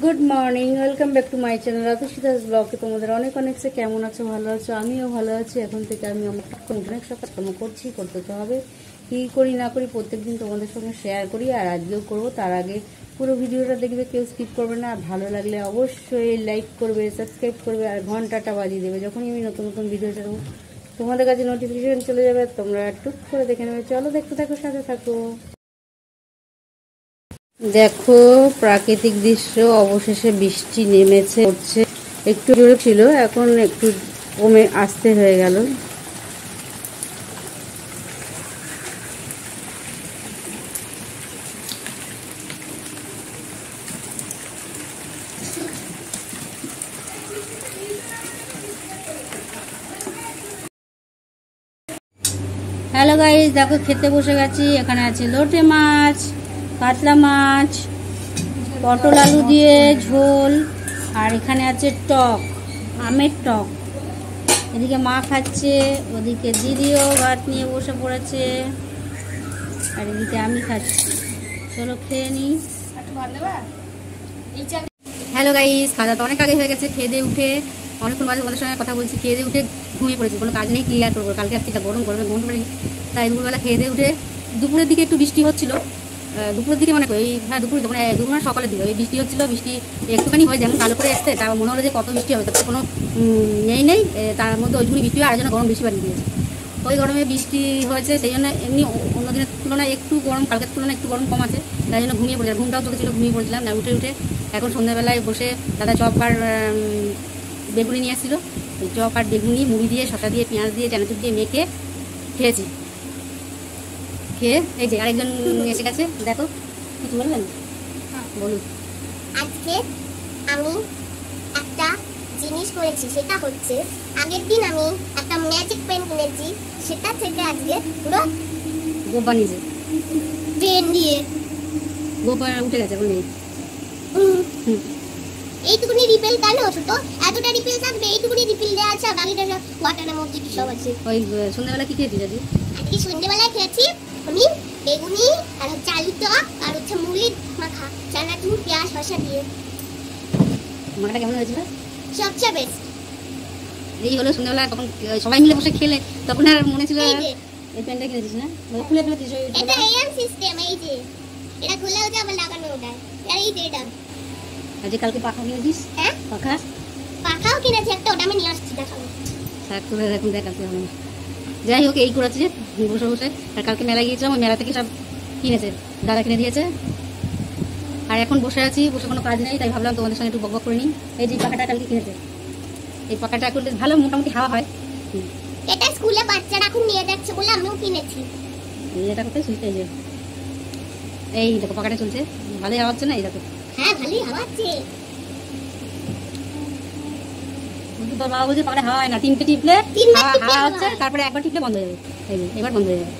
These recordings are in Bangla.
Good morning, welcome back to my channel Ratushidas ব্লগে। তোমাদের অনেক অনেক সে কেমন আছো, ভালো আছো? আমিও ভালো আছি। এখন থেকে আমি আমার অনেক সব কাজকর্ম করতে তো হবে। কী করি না করি প্রত্যেকদিন তোমাদের সঙ্গে শেয়ার করি, আর আজকেও করবো। তার আগে পুরো ভিডিওটা দেখবে, কেউ স্কিপ করবে না। আর ভালো লাগলে অবশ্যই লাইক করবে, সাবস্ক্রাইব করবে, আর ঘন্টাটা বাজিয়ে দেবে। যখনই আমি নতুন নতুন ভিডিও ছাড়বো তোমাদের কাছে নোটিফিকেশন চলে যাবে, তোমরা টুক করে দেখে নেবে। চলো দেখতে থাকো, সাথে থাকো। দেখো প্রাকৃতিক দৃশ্য, অবশেষে বৃষ্টি নেমেছে, হচ্ছে একটু জোরে ছিল, এখন একটু কমে আসতে হয়ে গেল। হ্যালো গাইস, দেখো খেতে বসে গেছি। এখানে আছে লোটে মাছ, কাতলা মাছ, পটল আলু দিয়ে ঝোল, আর এখানে আছে টক, আমের টক। এদিকে মা খাচ্ছে, ওদিকে দিদিও ভাত নিয়ে বসে পড়েছে, আর এদিকে আমি খাচ্ছি। চলো খেয়ে নিই। হ্যালো গাইস, খাওয়া দাওয়া অনেক আগে হয়ে গেছে। খেয়ে দিয়ে উঠে অনেকক্ষণ বাজে তোমাদের সঙ্গে কথা বলছি। খেয়ে দিয়ে উঠে ঘুমিয়ে পড়েছি, কোনো কাজ নেই, ক্লিয়ার করবো। কালকে রাত্রিটা গরম ঘুমতে পারি, তাই দুপুরবেলা খেয়ে দিয়ে উঠে দুপুরের দিকে একটু বৃষ্টি হচ্ছিল। দুপুরের দিকে মানে ওই দুপুর সকালের দিকে ওই বৃষ্টি হচ্ছিল। বৃষ্টি একটুখানি হয়, যেমন কালো করে আসতে, তার মনে হলো যে কত বৃষ্টি হবে, তাতে কোনো নেই। তার মধ্যে ওইটুকুনি বৃষ্টি হয়, আর জন্য গরম বেশি বাড়িয়ে দিয়েছে। ওই গরমে বৃষ্টি হয়েছে, সেই জন্য এমনি অন্য দিনের তুলনায় একটু গরম, কালকের তুলনায় একটু গরম কম আছে, তাই জন্য ঘুমিয়ে পড়েছিলাম। ঘুমটাও চলেছিল, ঘুমিয়ে পড়েছিলাম। না উঠে এখন সন্ধ্যাবেলায় বসে দাদা চপ আর বেগুনি নিয়ে আসছিল। ওই চপ আর বেগুনি মুড়ি দিয়ে, শসা দিয়ে, পেঁয়াজ দিয়ে, চানাচুর দিয়ে মেখে খেয়েছি। খেয়ে এই যে আরেকজন এসে গেছে, দেখো কিছু বলবেন? বলুন। আজকে আমি একটা জিনিস করেছি, সেটা হচ্ছে আগের দিন আমি একটা ম্যাজিক পেন কিনেছি, সেটা থেকে আজকে পুরো গোপ বানিয়েছে, পেন দিয়ে গোপ উঠে গেছে। এখন নেই, এইটুকুনি রিপেল কেন ছোট, এতটা রিপেল থাকবে? এইটুকুনি রিপেল দেওয়া আছে, আর বাকিটা ওয়াটারের মধ্যে কি সব আছে। ওই সন্ধ্যাবেলা কি খেয়েছি দাদি? আজকে সন্ধ্যেবেলায় খেয়েছি আমি বেগুনি, আর হচ্ছে আলু টক, আর হচ্ছে মুড়ি মাখা, চানাচুর, পেঁয়াজ, শসা দিয়ে। মাখাটা কেমন হয়েছিল? সবচেয়ে বেস্ট। এই হলো সন্ধ্যাবেলা, তখন সবাই মিলে বসে খেলে, তখন আর মনে ছিল এই পেনটা কিনেছিস না, খুলে ফেলেছিস? এটা এএম সিস্টেম, এই যে এটা খুলে ওটা আবার লাগানো ওটা, আর এই যে এটা। আর যে কালকে পাখা কিনেছিস? হ্যাঁ, পাখাও কিনেছি একটা, ওটা আমি নিয়ে আসছি, দেখাবো। থাক তোরা এখন দেখাতে হবে না। যাই হোক, এই করেছে বসে বসে। আর কালকে মেলা গিয়েছিলাম, ওই মেলা থেকে সব কিনেছে, দাদা কিনে দিয়েছে। আর এখন বসে আছি, বসে কোনো কাজ নেই, তাই ভাবলাম তোমাদের সঙ্গে একটু বকবক করে নিই। এই যে পাখাটা কালকে কিনেছে, এই পাখাটা এখন বেশ ভালো, মোটামুটি হাওয়া হয়। এটা স্কুলে বাচ্চারা এখন নিয়ে যাচ্ছে বলে আমিও কিনেছি। এটা কোথায় শুনতে? এই যে এই দেখো পাখাটা চলছে, ভালোই হাওয়া হচ্ছে না? এই দেখো। হ্যাঁ, ভালোই হাওয়া হচ্ছে। তোর বাবা বলছে পাখাটা হাওয়া হয় না, তিনটে টিপলে হাওয়া হচ্ছে, তারপরে একবার টিপলে বন্ধ হয়ে যাবে। এই যে এবার বন্ধ হয়ে যাবে।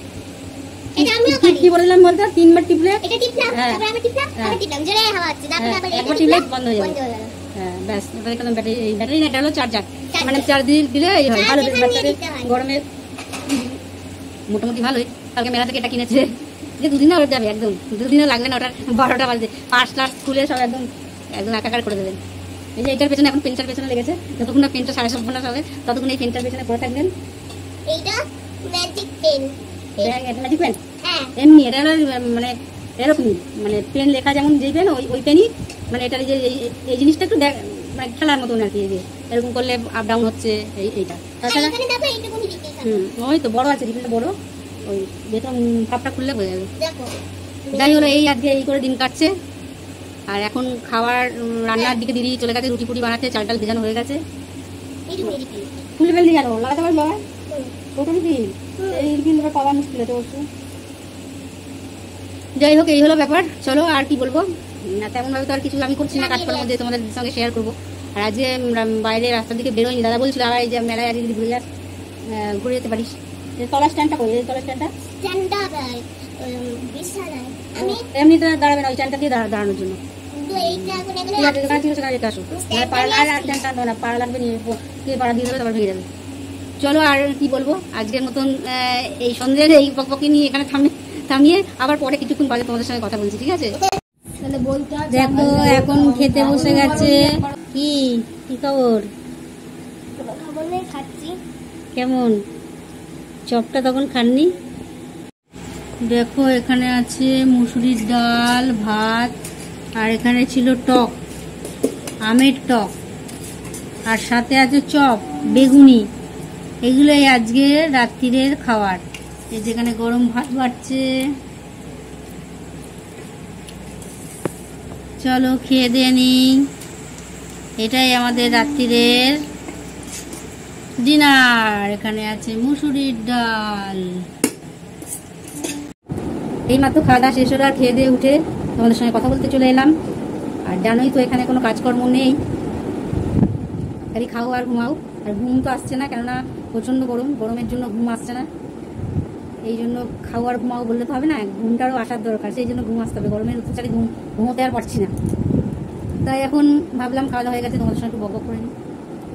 এটা আমিও করি। কি বললাম বলতে? তিনবার টিপলে এটা টিপলাম, তারপরে আমি টিপলাম, আমি টিপলাম, জোরে হাওয়া হচ্ছে, তারপরে আবার একবার টিপলে বন্ধ হয়ে যাবে। হ্যাঁ ব্যাস, এটা দেখলাম ব্যাটারি না, এটা হলো চার্জার, মানে চার্জ দিলে এই হয় ভালো। বাচ্চাদের গরমে মোটামুটি ভালোই। কালকে মেলা থেকে এটা কিনেছে, যে দুদিনে ওর যাবে, একদম দুদিনও লাগবে না, ওটার 12টা বাজে। পাঁচ ক্লাস খুলে সব একদম একাকার করে দেবেন। এই যে এটার পেছনে এখন পেনটার পেছনে লেগেছে, যতক্ষণ না পেনটা 7:30 হবে ততক্ষণ এই পেনটার পেছনে পড়ে থাকবেন। এইটা ম্যাজিক পেন। এটা ম্যাজিক পেন? হ্যাঁ, এমনি এটা হলো মানে এরকমই, মানে পেন লেখা যেমন যেই পেন ওই পেনই, মানে এটার যে এই জিনিসটা একটু মানে খেলার মতন আর কি। এই যে এরকম করলে আপ ডাউন হচ্ছে এইটা। তাছাড়া ওই তো বড় আছে, রিপেলটা বড়, ওই বেতন ভাবটা খুললে বোঝা যাবে। যাই হলো, এই আজকে এই করে দিন কাটছে। আর এখন খাওয়ার রান্নার দিকে দিদি চলে গেছে, রুটি ফুটি বানাচ্ছে, চাল টাল ভেজানো হয়ে গেছে। খুলে ফেললি কেন? লাগাতে পারবো ছোট রিপিল, এই রিপিল পাওয়া মুশকিল আছে অবশ্য। যাই হোক, এই হলো ব্যাপার। চলো আর কি বলবো, না তেমনভাবে তো আর কিছু আমি করছি না, কাজকর্মের মধ্যে তোমাদের সঙ্গে শেয়ার করবো। আর আজকে বাইরে রাস্তার দিকে বেরোয়নি, দাদা বলছিল আবার এই যে মেলায় আজকে যদি ঘুরে যাস, ঘুরে যেতে পারিস। তলার স্ট্যান্ডটা কই? এই তলার স্ট্যান্ডটা এমনি তো দাঁড়াবে না, ওই স্ট্যান্ডটা দিয়ে দাঁড়ানোর জন্য। পাড়া লাগবে, পাড়া দিয়ে দেবে, তারপর ভেঙে যাবে। চলো আর কি বলবো, আজকের মতন এই সন্ধ্যের এই বকবকি নিয়ে এখানে থামিয়ে আবার পরে কিছুক্ষণ বাদে তোমাদের সঙ্গে কথা বলছি, ঠিক আছে? দেখো এখন খেতে বসে গেছে। কি কি খবর? খবর নেই, খাচ্ছি। কেমন চপটা তখন খাননি? দেখো এখানে আছে মুসুরির ডাল, ভাত, আর এখানে ছিল টক, আমের টক, আর সাথে আছে চপ, বেগুনি। এগুলোই আজকে রাত্রিরের খাবার। এই যেখানে গরম ভাত বাড়ছে, চলো খেয়ে দিয়ে নিই। এটাই আমাদের রাত্রিরের ডিনার। এখানে আছে মুসুরির ডাল। এইমাত্র খাওয়া দাওয়া শেষ হলো, আর খেয়ে দিয়ে উঠে তোমাদের সঙ্গে কথা বলতে চলে এলাম। আর জানোই তো এখানে কোনো কাজকর্ম নেই, খালি খাও আর ঘুমাও। আর ঘুম তো আসছে না, কেননা প্রচণ্ড গরম, গরমের জন্য ঘুম আসছে না। এই জন্য খাও আর ঘুমাও বললে তো হবে না, ঘুমটারও আসার দরকার, সেই জন্য ঘুম আসতে হবে। গরমের অত্যাচারে ঘুমোতে আর পারছি না। তাই এখন ভাবলাম খাওয়া দাওয়া হয়ে গেছে, তোমাদের সঙ্গে একটু বক করে নিই,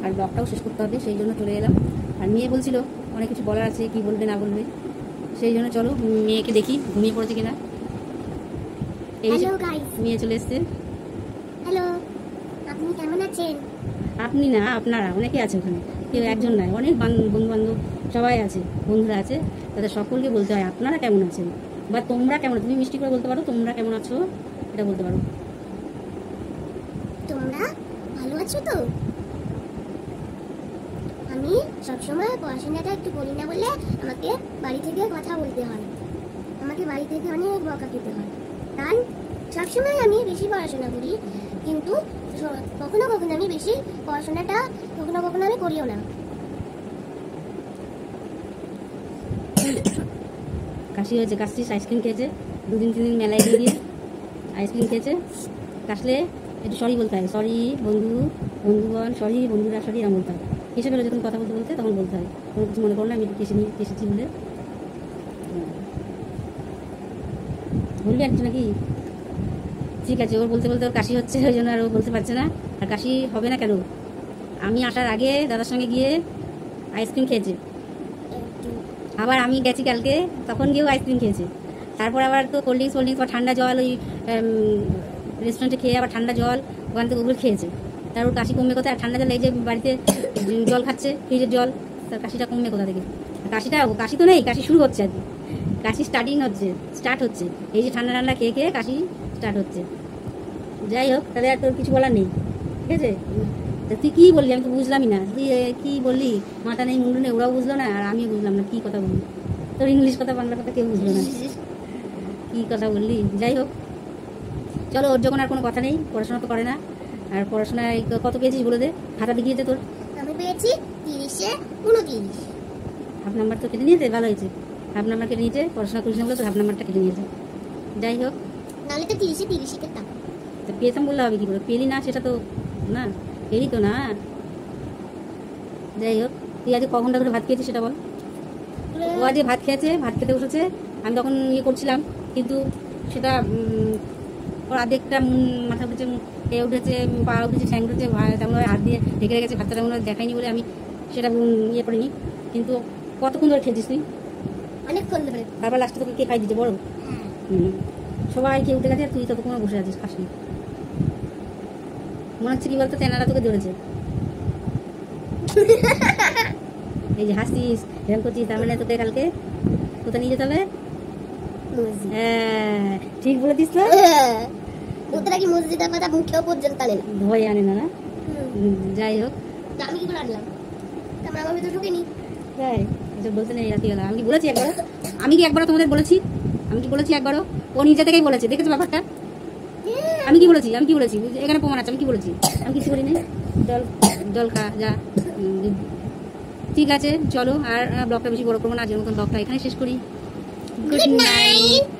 আর ব্লগটাও শেষ করতে হবে, সেই জন্য চলে এলাম। আর মেয়ে বলছিল অনেক কিছু বলার আছে, কি বলবে না বলবে, সেই জন্য চলো মেয়েকে দেখি ঘুমিয়ে পড়েছে কিনা। এই মেয়ে চলে এসছে। হ্যালো, আপনি কেমন আছেন? আপনি না, আপনারা অনেকে আছে ওখানে, কেউ একজন নয়, অনেক বন্ধু বান্ধব সবাই আছে, বন্ধুরা আছে, তাদের সকলকে বলতে হয় আপনারা কেমন আছেন, বা তোমরা কেমন। তুমি মিষ্টি করে বলতে পারো তোমরা কেমন আছো, এটা বলতে পারো। তোমরা ভালো আছো তো? আমি সবসময় পড়াশোনাটা একটু করি না বলে আমাকে বাড়ি থেকে কথা বলতে হয়, আমাকে বাড়ি থেকে অনেক বকা খেতে হয়। তাই সবসময় আমি বেশি পড়াশোনা করি, কিন্তু কখনো কখনো আমি বেশি পড়াশোনাটা কখনো কখনো আমি করিও না। কাশি হয়েছে, কাশছিস, আইসক্রিম খেয়েছে, 2-3 দিন মেলায় গিয়ে আইসক্রিম খেয়েছে। কাশলে একটু সরি বলতে হয়, সরি বন্ধুগণ, সরি বন্ধুরা, সরি এরকম বলতে হয়। এসে গেলো যখন কথা বলতে বলতে তখন বলতে হয়, কোনো কিছু মনে করো না, আমি একটু কেসেছি বলে বলবি আর কিছু নাকি। ঠিক আছে, ওর বলতে বলতে ওর কাশি হচ্ছে, ওই জন্য আর ও বলতে পারছে না। আর কাশি হবে না কেন, আমি আসার আগে দাদার সঙ্গে গিয়ে আইসক্রিম খেয়েছে, আবার আমি গেছি কালকে, তখন গিয়েও আইসক্রিম খেয়েছে। তারপর আবার তো কোল্ড ড্রিঙ্কস বা ঠান্ডা জল ওই রেস্টুরেন্টে খেয়ে আবার ঠান্ডা জল ওখান থেকে ওগুলো খেয়েছে। তার ওর কাশি কমবে কোথায়? আর ঠান্ডা জল এই যে বাড়িতে জল খাচ্ছে, ফ্রিজের জল, তার কাশিটা কমবে কোথা থেকে? কাশি তো নেই, কাশি শুরু হচ্ছে আর কি, কাশি স্টার্ট হচ্ছে এই যে ঠান্ডা খেয়ে খেয়ে কাশি স্টার্ট হচ্ছে। যাই হোক, তাহলে আর তোর কিছু বলার নেই, ঠিক আছে? তা তুই কী বললি আমি তো বুঝলামই না, তুই কী বললি? মাথা নেই মুন্ডু নেই, ওরাও বুঝলো না আর আমিও বুঝলাম না কী কথা বললি। তোর ইংলিশ কথা বাংলা কথা কেউ বুঝলো না, কী কথা বললি। যাই হোক চলো, ওর যখন আর কোনো কথা নেই, পড়াশোনা তো করে না, আর পড়াশোনায় কত পেয়েছিস বলে দে, খাতা দেখিয়েছে তোর? আমি পেয়েছি 30-29। হাফ নাম্বার তো কেটে নিয়েছে, ভালো হয়েছে, হাফ নাম্বার কেটে নিয়েছে, পড়াশোনা করিস না বলে তোর হাফ নাম্বারটা কেটে নিয়েছে। যাই হোক, নাহলে তো 30-30 পেতাম। তা পেতাম বললে হবে কী করে? পেলি না সেটা তো না, পেলি তো না। যাই হোক, তুই আজকে ক ঘন্টা ধরে ভাত খেয়েছিস সেটা বল। ও আজকে ভাত খেয়েছে, ভাত খেতে বসেছে, আমি তখন করছিলাম, কিন্তু সেটা ওর আধেকটা মাথা উঠেছে, এ উঠেছে, পা উঠেছে, ঠ্যাং উঠেছে, তেমন হাত দিয়ে ঢেকে রেখেছে, ভাতটা তেমন দেখায়নি বলে আমি সেটা করিনি। কিন্তু কতক্ষণ ধরে খেয়েছিস তুই? অনেকক্ষণ ধরে। তারপর লাস্টে তোকে কে খাই দিচ্ছে বড়? সবাই খেয়ে উঠে গেছে, তুই ততক্ষণ বসে আছিস, খাসনি। মনে হচ্ছে কি বলতো, তেনারা তোকে ধরেছে। এই যে হাসছিস, এরকম করছিস, তার মানে তোকে কালকে কোথায় নিয়ে যেতে হবে? হ্যাঁ ঠিক বলেছিস তো। ওটা কি মসজিদের কথা মুখেও পর্যন্ত আনে না, ভয় আনে না। যাই হোক, আমি কি করে আনলাম? আমরা আমার ভিতরে ঢুকিনি। হ্যাঁ এসব বলতে নেই, রাত্রিবেলা আমি কি বলেছি একবারও? আমি কি একবারও তোমাদের বলেছি? আমি কি বলেছি একবারও? ও নিজে থেকেই বলেছে, দেখেছো ব্যাপারটা? আমি কি বলেছি? এখানে প্রমাণ আছে, আমি কি বলেছি? আমি কিছু করিনি। জল খা যা। ঠিক আছে চলো, আর ব্লগটা বেশি বড় করবো না, আজকের মতন ব্লগটা এখানে শেষ করি। Good night.